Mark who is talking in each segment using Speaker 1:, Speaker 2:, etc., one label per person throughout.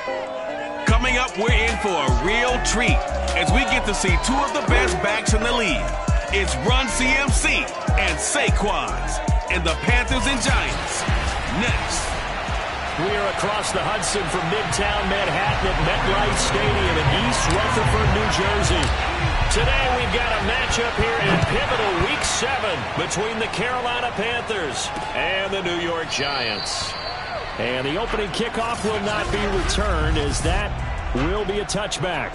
Speaker 1: Coming up, we're in for a real treat as we get to see two of the best backs in the league. It's Run CMC and Saquon's and the Panthers and Giants. Next.
Speaker 2: We are across the Hudson from Midtown Manhattan at MetLife Stadium in East Rutherford, New Jersey. Today we've got a matchup here in pivotal Week 7 between the Carolina Panthers and the New York Giants. And the opening kickoff will not be returned, as that will be a touchback.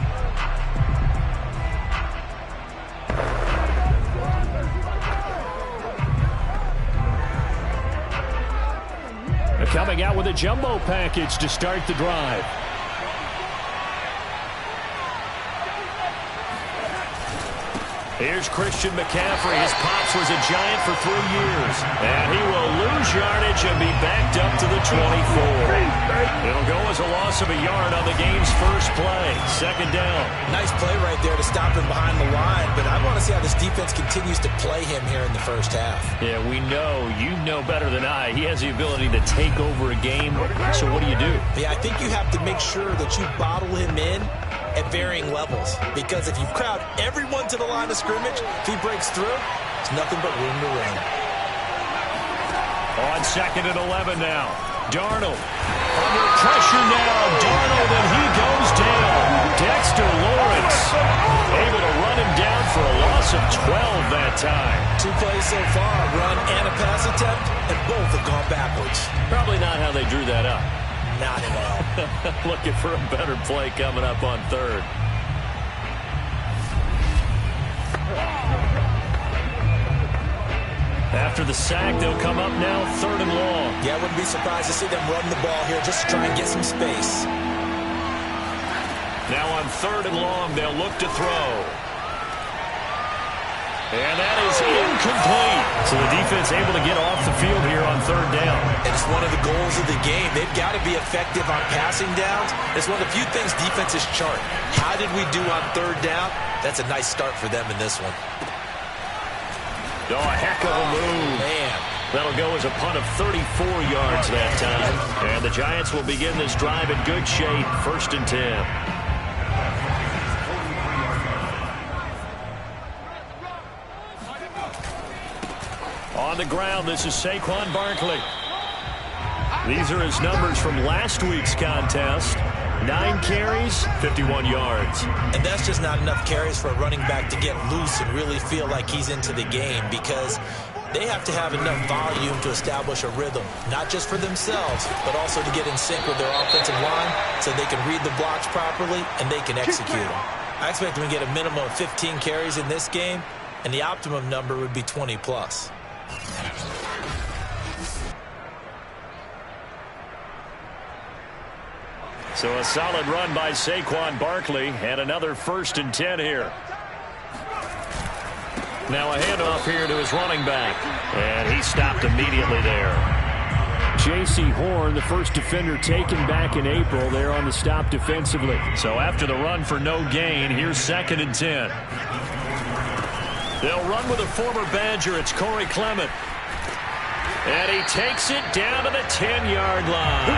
Speaker 2: Coming out with a jumbo package to start the drive. Here's Christian McCaffrey. His pops was a Giant for 3 years. And he will lose yardage and be backed up to the 24. It'll go as a loss of a yard on the game's first play. Second down.
Speaker 3: Nice play right there to stop him behind the line, but I want to see how this defense continues to play him here in the first half.
Speaker 2: Yeah, we know. You know better than I. He has the ability to take over a game. So what do you do?
Speaker 3: Yeah, I think you have to make sure that you bottle him in at varying levels, because if you crowd everyone to the line of scrimmage, if he breaks through, it's nothing but room to run.
Speaker 2: On 2nd and 11 now. Darnold under pressure now. Darnold, and he goes down. Dexter Lawrence able to run him down for a loss of 12 that time.
Speaker 3: 2 plays so far, run and a pass attempt, and both have gone backwards.
Speaker 2: Probably not how they drew that up.
Speaker 3: Not at all.
Speaker 2: Looking for a better play coming up on 3rd. After the sack, they'll come up now 3rd and long.
Speaker 3: Yeah, I wouldn't be surprised to see them run the ball here just to try and get some space.
Speaker 2: Now on 3rd and long, they'll look to throw. And that is incomplete. So the defense able to get off the field here on 3rd down.
Speaker 3: And it's one of the goals of the game. They've got to be effective on passing downs. It's one of the few things defenses chart. How did we do on 3rd down? That's a nice start for them in this one.
Speaker 2: Oh, a heck of a move.
Speaker 3: Man.
Speaker 2: That'll go as a punt of 34 yards that time. And the Giants will begin this drive in good shape. 1st and 10. On the ground, this is Saquon Barkley. These are his numbers from last week's contest. 9 carries, 51 yards.
Speaker 3: And that's just not enough carries for a running back to get loose and really feel like he's into the game, because they have to have enough volume to establish a rhythm, not just for themselves, but also to get in sync with their offensive line so they can read the blocks properly and they can execute them. I expect them to get a minimum of 15 carries in this game, and the optimum number would be 20 plus.
Speaker 2: So a solid run by Saquon Barkley, and another 1st and 10 here. Now a handoff here to his running back, and he stopped immediately there. J.C. Horn, the first defender taken back in April, there on the stop defensively. So after the run for no gain, here's 2nd and 10. They'll run with a former Badger. It's Corey Clement. And he takes it down to the 10-yard line.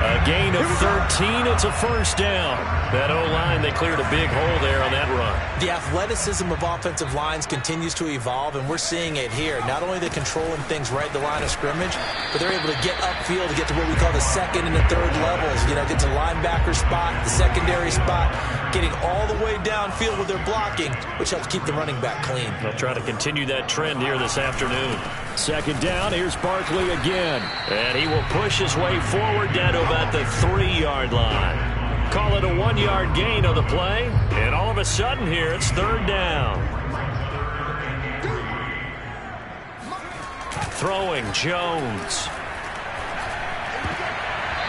Speaker 2: A gain of 13. It's a 1st down. That O-line, they cleared a big hole there on that run.
Speaker 3: The athleticism of offensive lines continues to evolve, and we're seeing it here. Not only are they controlling things right at the line of scrimmage, but they're able to get upfield to get to what we call the 2nd and the 3rd levels. You know, get to linebacker spot, the secondary spot, getting all the way downfield with their blocking, which helps keep the running back clean.
Speaker 2: They'll try to continue that trend here this afternoon. 2nd down, here's Barkley again. And he will push his way forward down to about the 3-yard line. Call it a 1-yard gain on the play. And all of a sudden here, it's 3rd down. Throwing, Jones.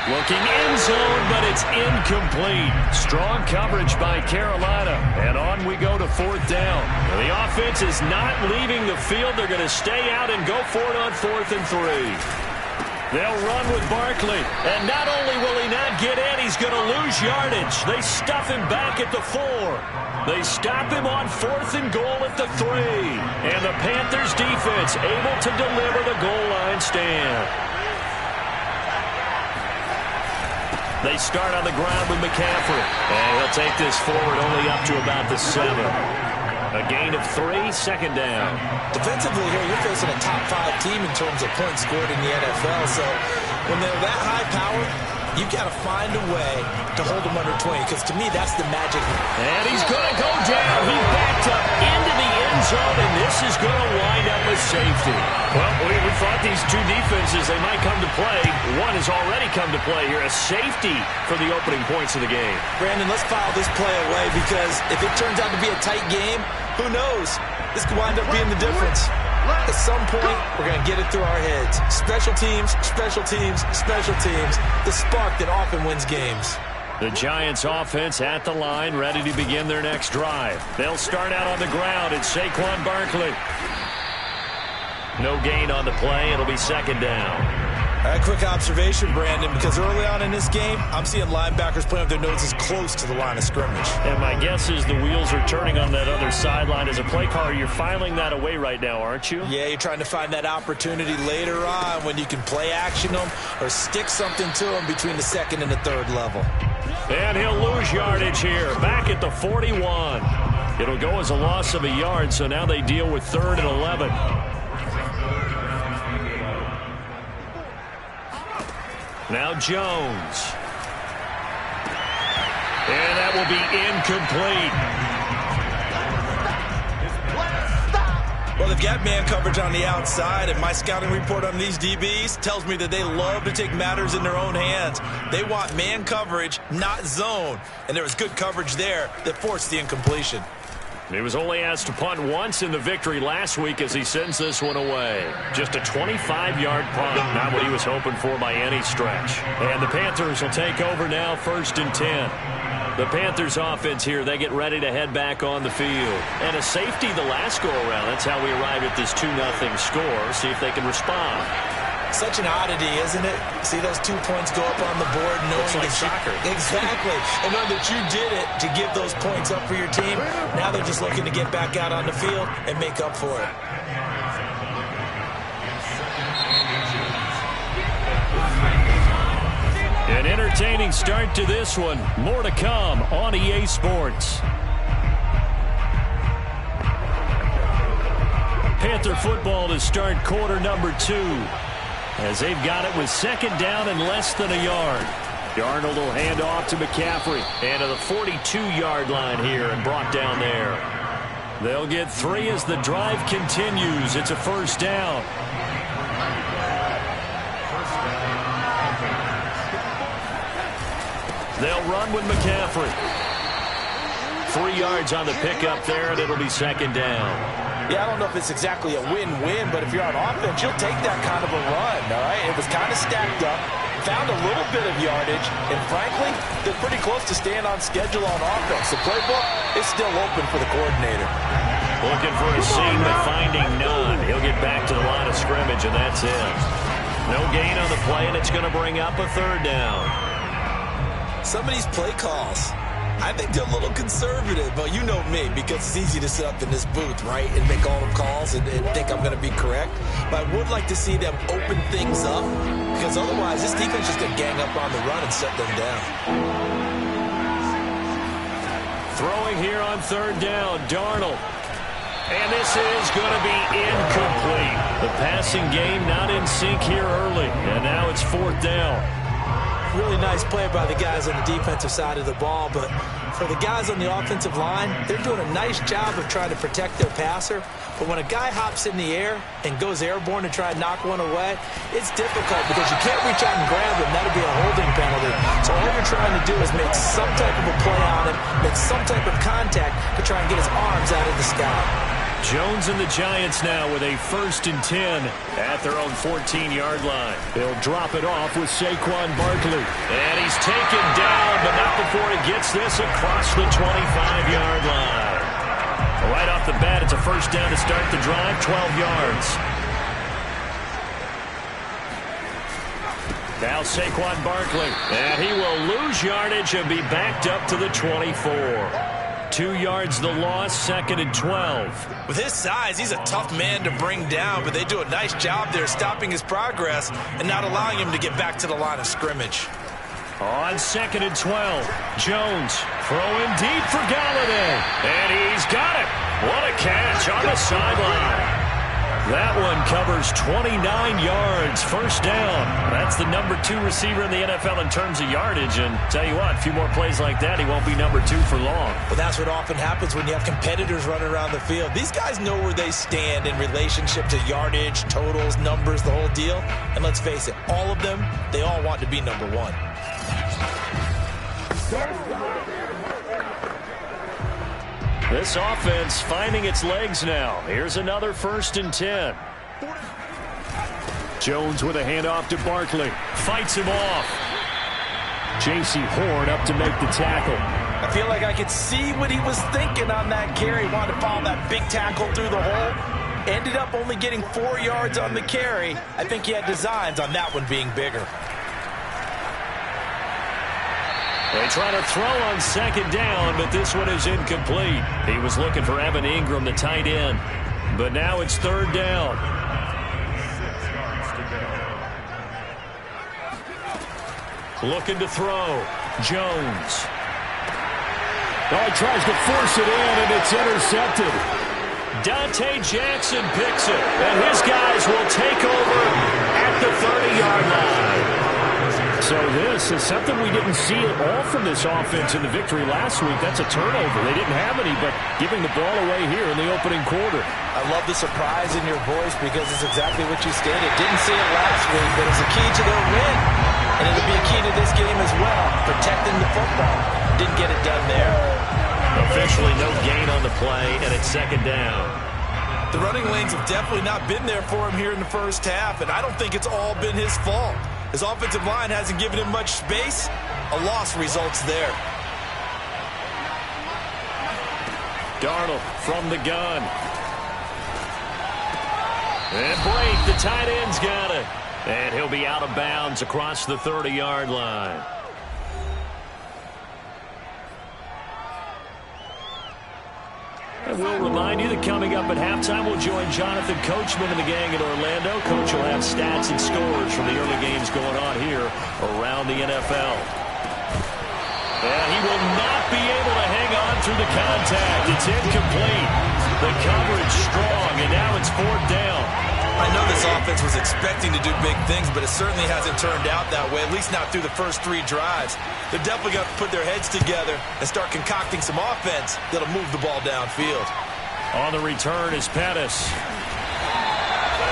Speaker 2: Looking end zone, but it's incomplete. Strong coverage by Carolina. And on we go to 4th down. The offense is not leaving the field. They're going to stay out and go for it on 4th and 3. They'll run with Barkley. And not only will he not get in, he's going to lose yardage. They stuff him back at the 4. They stop him on 4th and goal at the 3. And the Panthers defense able to deliver the goal line stand. They start on the ground with McCaffrey. And he'll take this forward only up to about the 7. A gain of 3, second down.
Speaker 3: Defensively here, you're facing a top 5 team in terms of points scored in the NFL. So when they're that high power, you've got to find a way to hold them under 20, because to me, that's the magic.
Speaker 2: And he's going to go down. He backed up into the end zone, and this is going to wind up with safety. Well, we thought these two defenses, they might come to play. One has already come to play here, a safety for the opening points of the game.
Speaker 3: Brandon, let's file this play away, because if it turns out to be a tight game, who knows? This could wind up being the difference. At some point, we're going to get it through our heads. Special teams, special teams, special teams. The spark that often wins games.
Speaker 2: The Giants offense at the line, ready to begin their next drive. They'll start out on the ground. It's Saquon Barkley. No gain on the play. It'll be second down.
Speaker 3: A quick observation, Brandon, because early on in this game, I'm seeing linebackers playing with their noses close to the line of scrimmage.
Speaker 2: And my guess is the wheels are turning on that other sideline. As a play caller, you're filing that away right now, aren't you?
Speaker 3: Yeah, you're trying to find that opportunity later on when you can play action them or stick something to them between the second and the third level.
Speaker 2: And he'll lose yardage here, back at the 41. It'll go as a loss of a yard, so now they deal with 3rd and 11. Now Jones. And that will be incomplete.
Speaker 3: Well, they've got man coverage on the outside, and my scouting report on these DBs tells me that they love to take matters in their own hands. They want man coverage, not zone. And there was good coverage there that forced the incompletion.
Speaker 2: He was only asked to punt once in the victory last week as he sends this one away. Just a 25-yard punt, not what he was hoping for by any stretch. And the Panthers will take over now, 1st and 10. The Panthers offense here, they get ready to head back on the field. And a safety the last go-around. That's how we arrive at this 2-0 score. See if they can respond.
Speaker 3: Such an oddity, isn't it? See those 2 points go up on the board, knowing
Speaker 2: Looks like soccer.
Speaker 3: Exactly. And knowing that you did it to give those points up for your team. Now they're just looking to get back out on the field and make up for it.
Speaker 2: An entertaining start to this one. More to come on EA Sports. Panther football to start quarter number 2. As they've got it with 2nd down and less than a yard. Darnold will hand off to McCaffrey. And to the 42-yard line here and brought down there. They'll get 3 as the drive continues. It's a 1st down. They'll run with McCaffrey. 3 yards on the pickup there, and it'll be 2nd down.
Speaker 3: Yeah, I don't know if it's exactly a win-win, but if you're on offense, you'll take that kind of a run, all right? It was kind of stacked up, found a little bit of yardage, and frankly, they're pretty close to staying on schedule on offense. The playbook is still open for the coordinator.
Speaker 2: Looking for a seam, but finding none. He'll get back to the line of scrimmage, and that's it. No gain on the play, and it's going to bring up a 3rd down.
Speaker 3: Some of these play calls, I think they're a little conservative, but you know me, because it's easy to sit up in this booth, right, and make all the calls and think I'm going to be correct. But I would like to see them open things up, because otherwise this defense is going to gang up on the run and shut them down.
Speaker 2: Throwing here on 3rd down, Darnold. And this is going to be incomplete. The passing game not in sync here early, and now it's 4th down.
Speaker 3: Really nice play by the guys on the defensive side of the ball, but for the guys on the offensive line, they're doing a nice job of trying to protect their passer. But when a guy hops in the air and goes airborne to try and knock one away, it's difficult because you can't reach out and grab him. That'll be a holding penalty. So all you're trying to do is make some type of a play on him, make some type of contact to try and get his arms out of the sky.
Speaker 2: Jones and the Giants now with a 1st and 10 at their own 14-yard line. They'll drop it off with Saquon Barkley. And he's taken down, but not before he gets this across the 25-yard line. Right off the bat, it's a 1st down to start the drive, 12 yards. Now Saquon Barkley. And he will lose yardage and be backed up to the 24. 2 yards the loss, 2nd and 12.
Speaker 3: With his size, he's a tough man to bring down, but they do a nice job there stopping his progress and not allowing him to get back to the line of scrimmage.
Speaker 2: On 2nd and 12, Jones throwing deep for Galladay. And he's got it. What a catch on the sideline. That one covers 29 yards, first down. That's the number 2 receiver in the NFL in terms of yardage. And tell you what, a few more plays like that, he won't be number 2 for long.
Speaker 3: Well, that's what often happens when you have competitors running around the field. These guys know where they stand in relationship to yardage, totals, numbers, the whole deal. And let's face it, all of them, they all want to be number 1.
Speaker 2: This offense finding its legs now. Here's another 1st and 10. Jones with a handoff to Barkley. Fights him off. J.C. Horn up to make the tackle.
Speaker 3: I feel like I could see what he was thinking on that carry. Wanted to follow that big tackle through the hole. Ended up only getting 4 yards on the carry. I think he had designs on that one being bigger.
Speaker 2: They try to throw on 2nd down, but this one is incomplete. He was looking for Evan Ingram, the tight end. But now it's 3rd down. Looking to throw. Jones.
Speaker 4: Oh, he tries to force it in, and it's intercepted.
Speaker 2: Dante Jackson picks it, and his guys will take over at the 30-yard line.
Speaker 4: So this is something we didn't see at all from this offense in the victory last week. That's a turnover. They didn't have any, but giving the ball away here in the opening quarter.
Speaker 3: I love the surprise in your voice because it's exactly what you stated. Didn't see it last week, but it's a key to their win. And it'll be a key to this game as well, protecting the football. Didn't get it done there.
Speaker 2: Officially no gain on the play, and it's 2nd down.
Speaker 3: The running lanes have definitely not been there for him here in the first half, and I don't think it's all been his fault. His offensive line hasn't given him much space. A loss results there.
Speaker 2: Darnold from the gun. And Blake, the tight end's got it. And he'll be out of bounds across the 30-yard line. And we'll remind you that coming up at halftime, we'll join Jonathan Coachman and the gang in Orlando. Coach will have stats and scores from the early games going on here around the NFL. And he will not be able to hang on through the contact. It's incomplete. The coverage strong, and now it's 4th down.
Speaker 3: I know this offense was expecting to do big things, but it certainly hasn't turned out that way, at least not through the first 3 drives. They're definitely going to put their heads together and start concocting some offense that'll move the ball downfield.
Speaker 2: On the return is Pettis.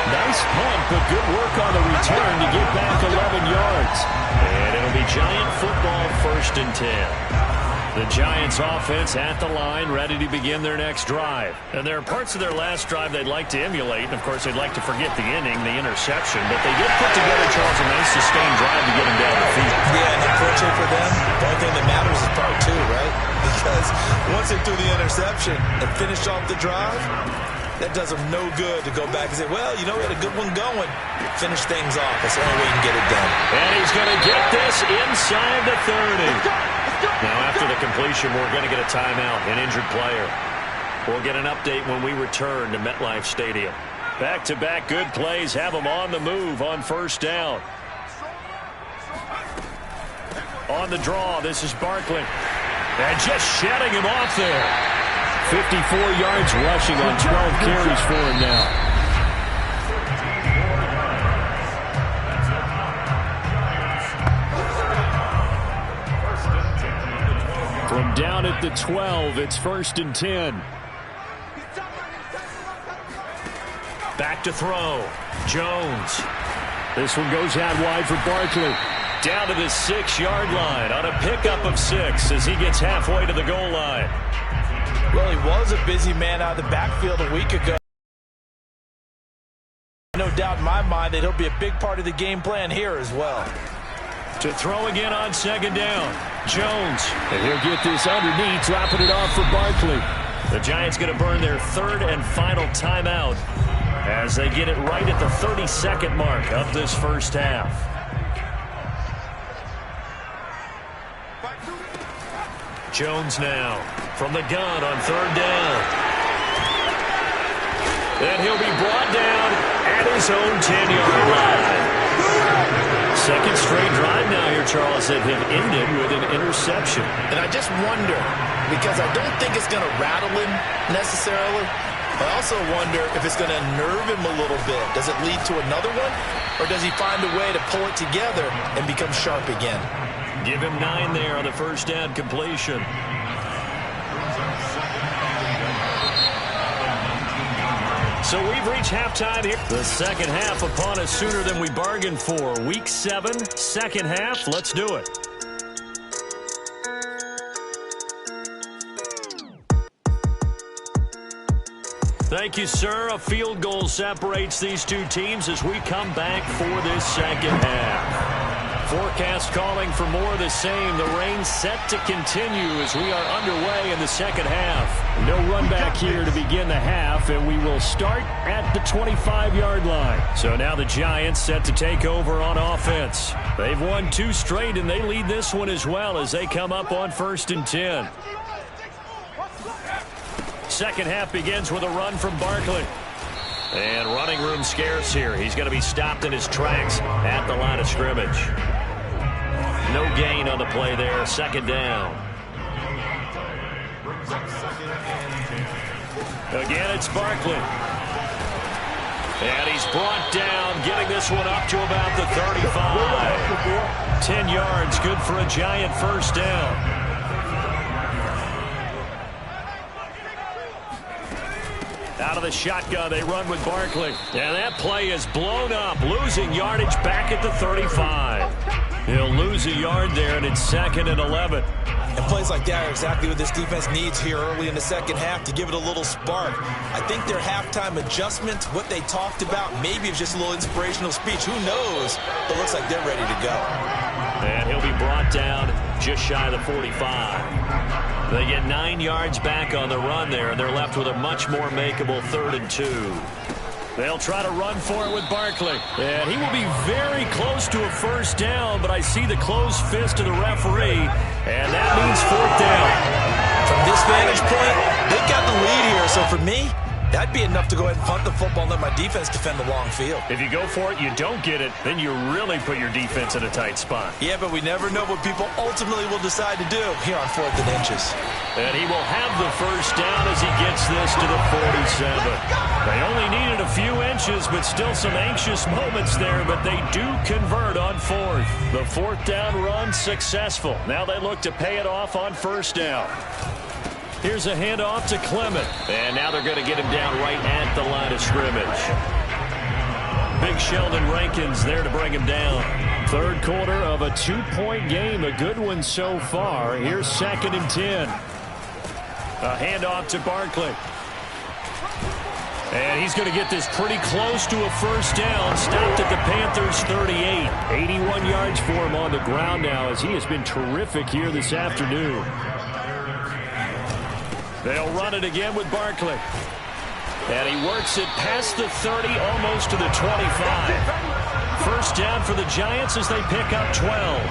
Speaker 4: Nice punt, but good work on the return to get back 11 yards.
Speaker 2: And it'll be Giant football, 1st and 10. The Giants offense at the line, ready to begin their next drive. And there are parts of their last drive they'd like to emulate. And, of course, they'd like to forget the inning, the interception. But they did put together, Charles, a nice sustained drive to get them down the field.
Speaker 3: Yeah, and unfortunately for them, the only thing that matters is part 2, right? Because once they threw the interception and finished off the drive, that does them no good to go back and say, well, you know, we had a good one going. Finish things off. That's the only way you can get it done.
Speaker 2: And he's going to get this inside the 30. Now, after the completion, we're going to get a timeout, an injured player. We'll get an update when we return to MetLife Stadium. Back-to-back good plays have them on the move on 1st down. On the draw, this is Barkley. And just shedding him off there.
Speaker 4: 54 yards rushing on 12 carries for him now. From down at the 12, it's 1st and 10.
Speaker 2: Back to throw. Jones.
Speaker 4: This one goes out wide for Barkley.
Speaker 2: Down to the 6-yard line on a pickup of 6 as he gets halfway to the goal line.
Speaker 3: Well, he was a busy man out of the backfield a week ago. No doubt in my mind that he'll be a big part of the game plan here as well.
Speaker 2: To throw again on 2nd down. Jones.
Speaker 4: And he'll get this underneath, dropping it off for Barkley.
Speaker 2: The Giants going to burn their 3rd and final timeout as they get it right at the 32nd mark of this first half. Jones now from the gun on 3rd down. And he'll be brought down at his own 10-yard line. Second straight drive now here, Charles, that have ended with an interception.
Speaker 3: And I just wonder, because I don't think it's going to rattle him necessarily. I also wonder if it's going to nerve him a little bit. Does it lead to another one? Or does he find a way to pull it together and become sharp again?
Speaker 2: Give him 9 there on the first down completion. So we've reached halftime here. The second half upon us sooner than we bargained for. Week 7, second half. Let's do it. Thank you, sir. A field goal separates these two teams as we come back for this second half. Forecast calling for more of the same. The rain set to continue as we are underway in the second half. No run back here to begin the half, and we will start at the 25-yard line. So now the Giants set to take over on offense. They've won 2 straight, and they lead this one as well as they come up on 1st and 10. Second half begins with a run from Barkley. And running room scarce here. He's going to be stopped in his tracks at the line of scrimmage. No gain on the play there. Second down. Again, it's Barkley. And he's brought down, getting this one up to about the 35. 10 yards, good for a Giant first down. Out of the shotgun, they run with Barkley. And that play is blown up, losing yardage back at the 35. He'll lose a yard there, and it's 2nd and 11.
Speaker 3: And plays like that are exactly what this defense needs here early in the second half to give it a little spark. I think their halftime adjustments, what they talked about, maybe it's just a little inspirational speech. Who knows? But it looks like they're ready to go.
Speaker 2: And he'll be brought down just shy of the 45. They get 9 yards back on the run there, and they're left with a much more makeable 3rd and 2. They'll try to run for it with Barkley. And he will be very close to a first down, but I see the closed fist of the referee, and that means 4th down.
Speaker 3: From this vantage point, they've got the lead here, so for me, that'd be enough to go ahead and punt the football and let my defense defend the long field.
Speaker 2: If you go for it, you don't get it, then you really put your defense in a tight spot.
Speaker 3: Yeah, but we never know what people ultimately will decide to do here on 4th and inches.
Speaker 2: And he will have the first down as he gets this to the 47. They only needed a few inches, but still some anxious moments there, but they do convert on 4th. The 4th down run successful. Now they look to pay it off on 1st down. Here's a handoff to Clement. And now they're going to get him down right at the line of scrimmage. Big Sheldon Rankins there to bring him down. 3rd quarter of a 2-point game. A good one so far. Here's 2nd and 10. A handoff to Barkley. And he's going to get this pretty close to a first down. Stopped at the Panthers' 38. 81 yards for him on the ground now as he has been terrific here this afternoon. They'll run it again with Barkley. And he works it past the 30, almost to the 25. First down for the Giants as they pick up 12.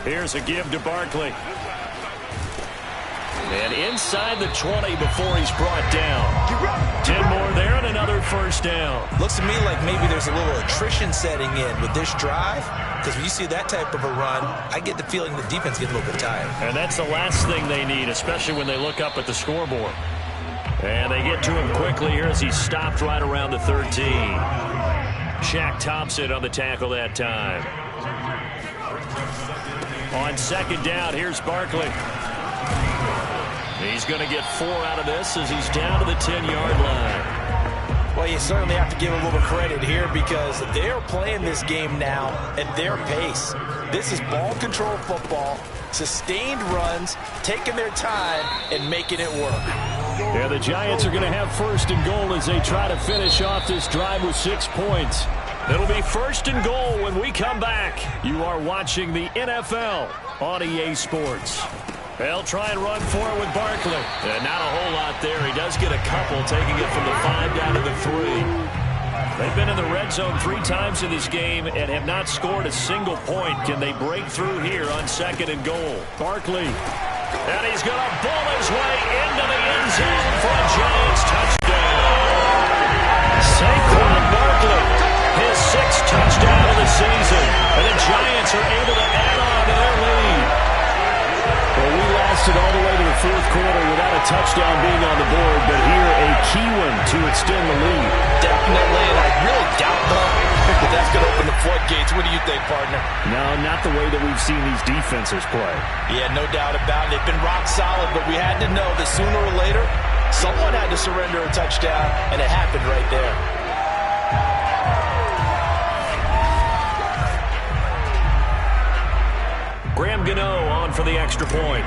Speaker 2: Here's a give to Barkley. And inside the 20 before he's brought down. 10 more there and another first down.
Speaker 3: Looks to me like maybe there's a little attrition setting in with this drive. Because when you see that type of a run, I get the feeling the defense gets a little bit tired.
Speaker 2: And that's the last thing they need, especially when they look up at the scoreboard. And they get to him quickly here as he's stopped right around the 13. Shaq Thompson on the tackle that time. On 2nd down, here's Barkley. He's going to get 4 out of this as he's down to the 10-yard line.
Speaker 3: Well, you certainly have to give a little credit here because they're playing this game now at their pace. This is ball control football, sustained runs, taking their time, and making it work.
Speaker 2: Yeah, the Giants are going to have 1st and goal as they try to finish off this drive with 6 points. It'll be 1st and goal when we come back. You are watching the NFL on EA Sports. They'll try and run for it with Barkley. Not a whole lot there. He does get a couple, taking it from the 5 down to the 3. They've been in the red zone 3 times in this game and have not scored a single point. Can they break through here on 2nd and goal? Barkley. And he's going to bull his way into the end zone for a Giants touchdown. Saquon Barkley, his 6th touchdown of the season. And the Giants are able to add on to their lead.
Speaker 4: Well, we lasted all the way to the 4th quarter without a touchdown being on the board, but here a key one to extend the lead.
Speaker 3: Definitely, and I really doubt that that's going to open the floodgates. What do you think, partner?
Speaker 4: No, not the way that we've seen these defenses play.
Speaker 3: Yeah, no doubt about it. They've been rock solid, but we had to know that sooner or later, someone had to surrender a touchdown, and it happened right there.
Speaker 2: Graham Gano on for the extra point.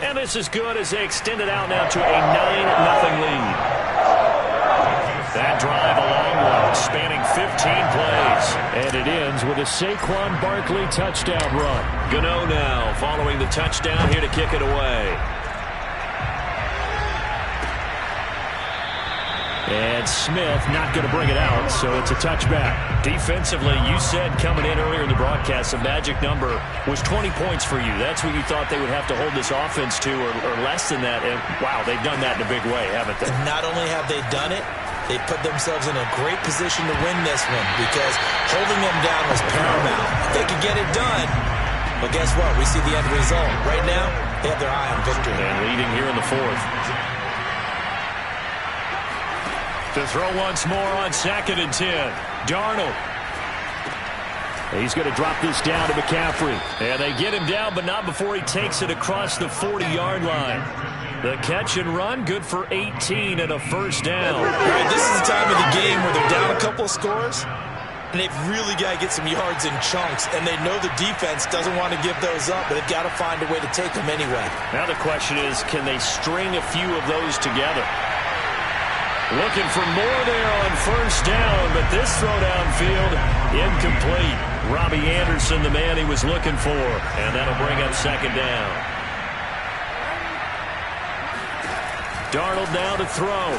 Speaker 2: And this is good as they extend it out now to a 9-0 lead. That drive a long one, spanning 15 plays.
Speaker 4: And it ends with a Saquon Barkley touchdown run.
Speaker 2: Gano now following the touchdown here to kick it away.
Speaker 4: And Smith not going to bring it out, so it's a touchback.
Speaker 2: Defensively, you said coming in earlier in the broadcast, the magic number was 20 points for you. That's what you thought they would have to hold this offense to, or less than that. And wow, they've done that in a big way, haven't they?
Speaker 3: Not only have they done it, they put themselves in a great position to win this one because holding them down was paramount. If they could get it done, well, guess what? We see the end result. Right now, they have their eye on victory.
Speaker 2: And leading here in the 4th. To throw once more on 2nd and 10. Darnold.
Speaker 4: He's going to drop this down to McCaffrey.
Speaker 2: And they get him down, but not before he takes it across the 40-yard line. The catch and run, good for 18 and a first down.
Speaker 3: All right, this is the time of the game where they're down a couple of scores, and they've really got to get some yards in chunks, and they know the defense doesn't want to give those up, but they've got to find a way to take them anyway.
Speaker 2: Now the question is, can they string a few of those together? Looking for more there on first down, but this throw downfield, incomplete. Robbie Anderson, the man he was looking for, and that'll bring up 2nd down. Darnold now to throw.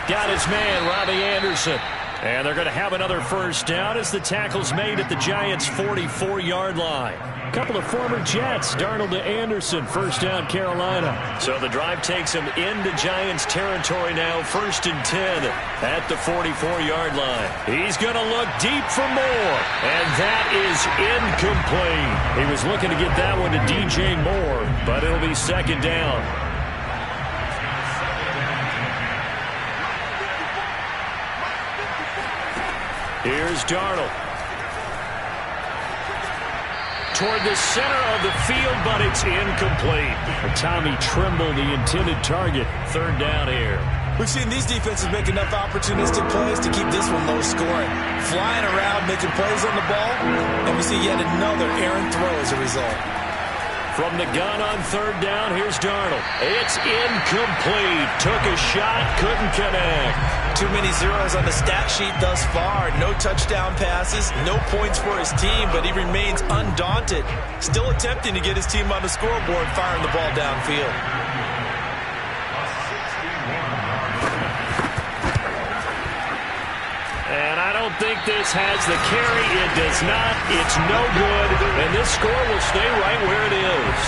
Speaker 2: Got his man, Robbie Anderson. And they're going to have another first down as the tackle's made at the Giants' 44-yard line.
Speaker 4: A couple of former Jets, Darnold to Anderson, first down Carolina.
Speaker 2: So the drive takes him into Giants territory now, 1st and 10 at the 44-yard line. He's going to look deep for more, and that is incomplete.
Speaker 4: He was looking to get that one to DJ Moore,
Speaker 2: but it'll be 2nd down. Here's Darnold. Toward the center of the field, but it's incomplete.
Speaker 4: Tommy Tremble, the intended target.
Speaker 2: 3rd down here.
Speaker 3: We've seen these defenses make enough opportunistic plays to keep this one low scoring. Flying around, making plays on the ball, and we see yet another errant throw as a result.
Speaker 2: From the gun on 3rd down, here's Darnold. It's incomplete. Took a shot, couldn't connect.
Speaker 3: Too many zeros on the stat sheet thus far. No touchdown passes, no points for his team, but he remains undaunted. Still attempting to get his team on the scoreboard, firing the ball downfield.
Speaker 2: And I don't think this has the carry. It does not. It's no good. And this score will stay right where it is.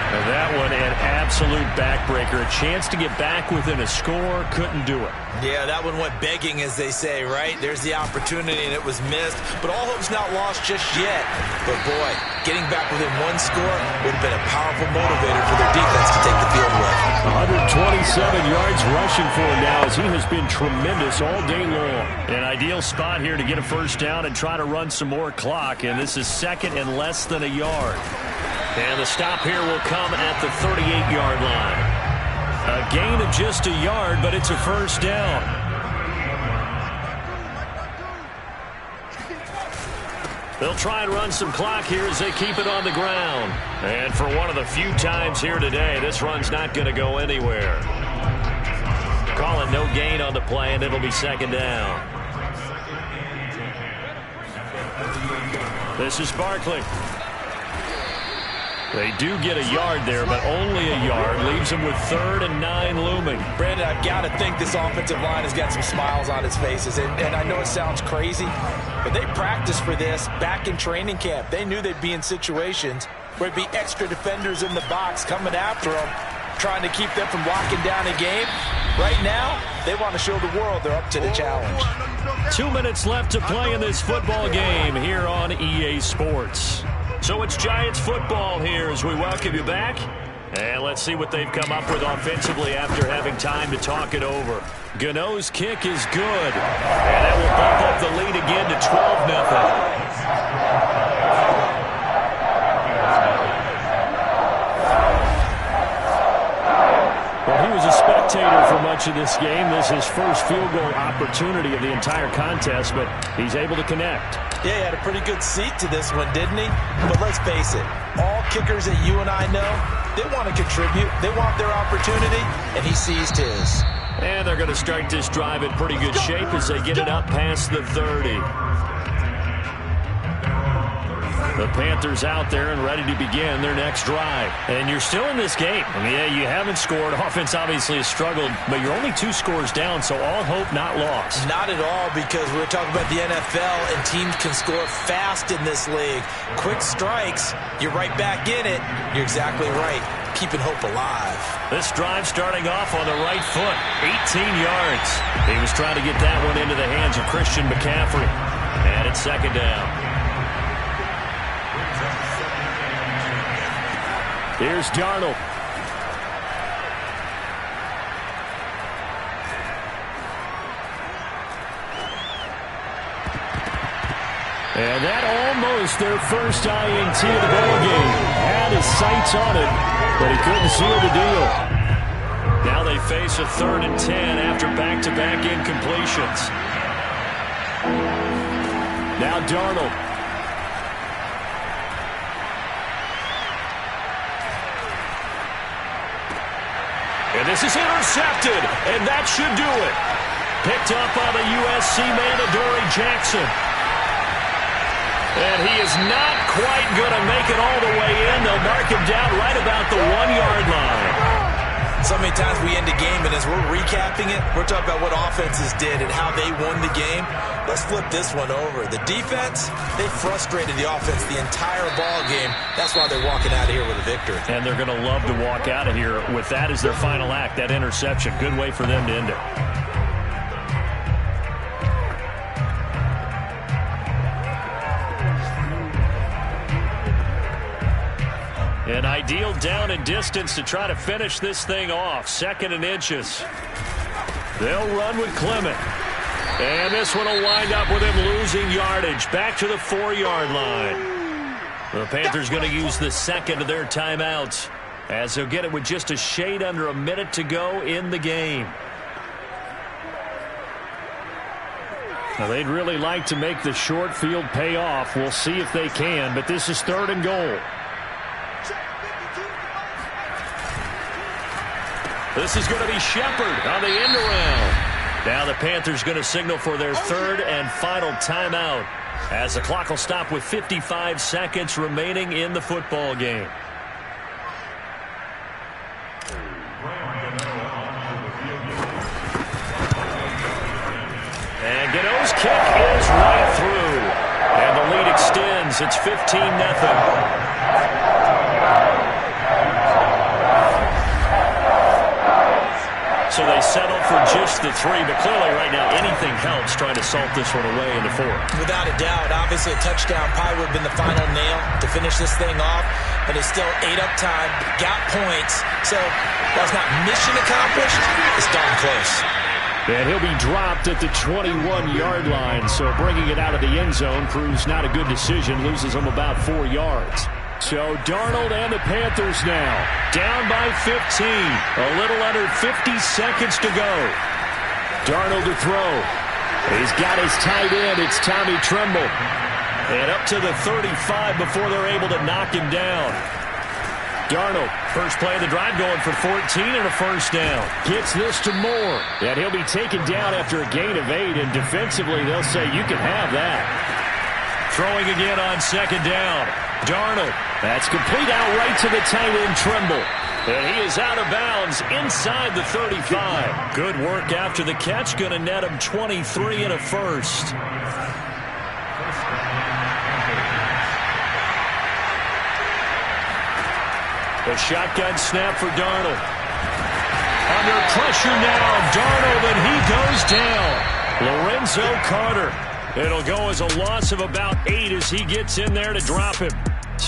Speaker 2: And that one, an absolute backbreaker. A chance to get back within a score, couldn't do it.
Speaker 3: Yeah, that one went begging, as they say, right? There's the opportunity, and it was missed. But all hope's not lost just yet. But, boy, getting back within one score would have been a powerful motivator for their defense to take the field away.
Speaker 4: 127 yards rushing for him now as he has been tremendous all day long.
Speaker 2: An ideal spot here to get a first down and try to run some more clock. And this is 2nd and less than a yard. And the stop here will come at the 38-yard line. A gain of just a yard, but it's a first down. They'll try and run some clock here as they keep it on the ground. And for one of the few times here today, this run's not going to go anywhere. Call it no gain on the play, and it'll be 2nd down. This is Barkley. They do get a yard there, but only a yard. Leaves them with 3rd and 9 looming.
Speaker 3: Brandon, I've got to think this offensive line has got some smiles on its faces. And I know it sounds crazy, but they practiced for this back in training camp. They knew they'd be in situations where there'd be extra defenders in the box coming after them, trying to keep them from locking down a game. Right now, they want to show the world they're up to the challenge.
Speaker 2: 2 minutes left to play in this football game here on EA Sports. So it's Giants football here as we welcome you back. And let's see what they've come up with offensively after having time to talk it over. Gano's kick is good. And that will bump up the lead again to 12-0. Well, he was a spectator for much of this game. This is his first field goal opportunity of the entire contest, but he's able to connect.
Speaker 3: Yeah, he had a pretty good seat to this one, didn't he? But let's face it, all kickers that you and I know, they want to contribute. They want their opportunity, and he seized his.
Speaker 2: And they're going to start this drive in pretty good shape as they get it up past the 30. The Panthers out there and ready to begin their next drive. And you're still in this game. I mean, yeah, you haven't scored. Offense obviously has struggled, but you're only 2 scores down, so all hope not lost.
Speaker 3: Not at all, because we're talking about the NFL, and teams can score fast in this league. Quick strikes, you're right back in it. You're exactly right. Keeping hope alive.
Speaker 2: This drive starting off on the right foot. 18 yards. He was trying to get that one into the hands of Christian McCaffrey. And it's 2nd down. Here's Darnold. And that almost their first INT of the ballgame. Had his sights on it, but he couldn't seal the deal. Now they face a 3rd and 10 after back-to-back incompletions. Now Darnold. And this is intercepted, and that should do it. Picked up by the USC man, Adoree Jackson. And he is not quite going to make it all the way in. They'll mark him down right about the 1-yard line.
Speaker 3: So many times we end a game, and as we're recapping it, we're talking about what offenses did and how they won the game. Let's flip this one over. The defense, they frustrated the offense the entire ball game. That's why they're walking out of here with a victory.
Speaker 2: And they're going to love to walk out of here with that as their final act, that interception. Good way for them to end it. An ideal down and distance to try to finish this thing off. 2nd and inches. They'll run with Clement. And this one will wind up with him losing yardage. Back to the 4-yard line. The Panthers going to use the 2nd of their timeouts, as they'll get it with just a shade under a minute to go in the game. Now, they'd really like to make the short field pay off. We'll see if they can, but this is 3rd and goal. This is going to be Shepard on the end around. Now the Panthers going to signal for their 3rd and final timeout, as the clock will stop with 55 seconds remaining in the football game. And Gano's kick is right through. And the lead extends. It's 15-0. So they settle for just the 3, but clearly right now anything helps trying to salt this one away in the 4th.
Speaker 3: Without a doubt, obviously a touchdown probably would have been the final nail to finish this thing off, but it's still ate up time, got points, so that's not mission accomplished, it's darn close.
Speaker 2: And he'll be dropped at the 21-yard line, so bringing it out of the end zone proves not a good decision, loses him about 4 yards. So Darnold and the Panthers now down by 15. A little under 50 seconds to go. Darnold to throw. He's got his tight end. It's Tommy Tremble. And up to the 35 before they're able to knock him down. Darnold, first play of the drive, going for 14 and a first down. Gets this to Moore. And he'll be taken down after a gain of 8. And defensively, they'll say you can have that. Throwing again on 2nd down. Darnold That's complete out right to the tight end, Trimble. And he is out of bounds inside the 35. Good work after the catch. Going to net him 23 and a first. The shotgun snap for Darnold. Under pressure now, Darnold, and he goes down. Lorenzo Carter. It'll go as a loss of about 8 as he gets in there to drop him.